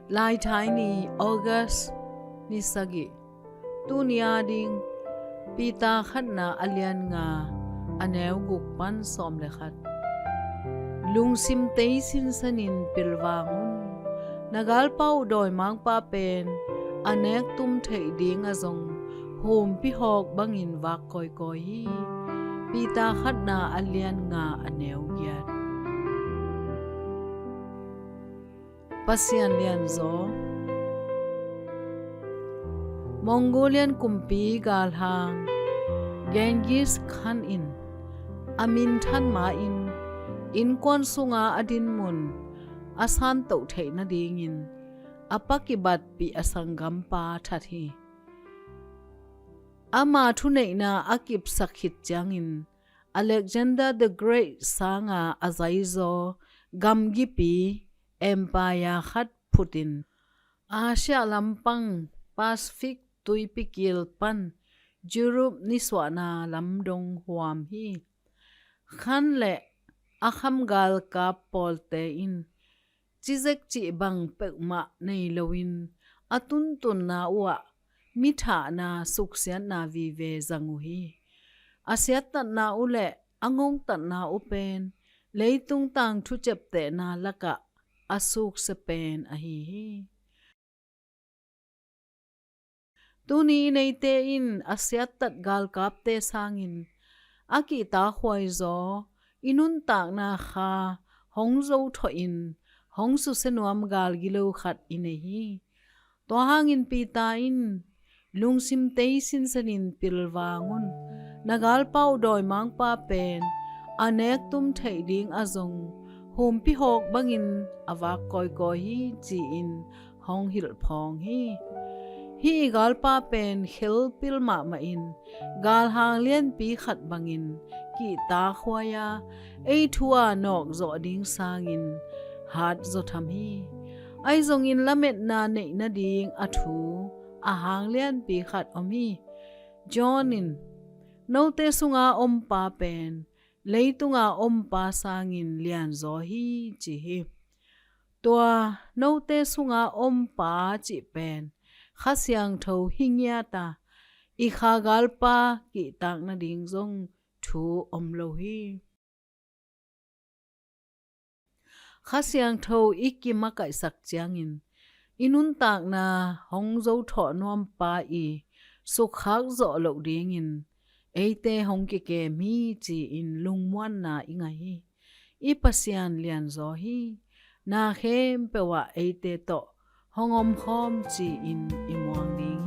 lai thai ni August ni sagi tu nia ding pita khat na alian nga aneu guk pan som le khat lungsim tei sin sanin pilwangun nagal pau doi mang pa pen anek tum thei ding azong hom pi hok bangin wak koi koi hi pita khat na alian nga aneu giat pasian lian zo Mongolian kumpi gal hang Genghis Khan in amin than ma in kon sunga adin mun asan to thei na ding in apakibat pi asangam pa thathi ama thu nei na akip sakhit changin Alexander the Great sanga azaizo gamgi pi empire khat Putin Asia lampang Pacific tuipikil pan Europe ni swana lamdong huam hi khan le akham gal ka polte in chizek chi bang pekma nei lowin atun tun na wa mitha na suksian na vi ve zangu hi asiat ta na ule angong ta na upen leitung tang thu chep te na laka asuk se pen a hi tuni nei te in asiat tat gal kap te sangin aki ta khwai zo inun tak na kha hong zo tho in hong su senuam gal gilo khat ine hi to hangin pi ta in lungsim te sin sanin pilwangun nagal pau doi mang pa pen anek tum thei ding azong hom pi hok bangin awak koi koi hi chi in hong hil phong hi gal pa pen khel pil ma in gal hang lian pi khat bangin ki ta khwaya ei thua nok zo ding sangin hat zo tham hi ai zong in lamet na nei na ding athu a hang lian pi khat omi jonin note sunga om pa pen leitunga om pa sangin lian zo hi chi hi tua note sunga om pa chi pen khasyang tho hingya ta I kha gal pa ki tak na ding zong thu om lo hi khasyang tho ikima kai sak chiangin inun tak na hong zo tho nom pa I sukhak zo lo ding in eite hong ke mi chi in lungmuan na inga hi I pasian lian zo hi na khem pewa eite to hongom khom chi in imwang ding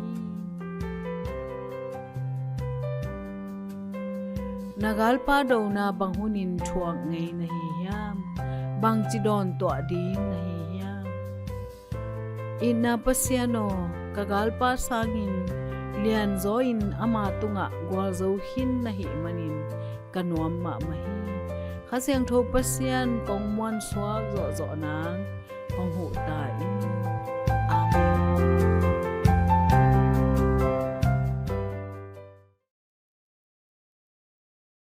nagal pa do na banghunin thuang ngei na hi yam bang chi don to ding na hi yam inna pasiano kagal pa sangin lian zo in ama tunga gwal zo hin na hi manin kanuam ma hi khasyang tho pasian kong muan swak zo zo nang hong hu ta in Amen.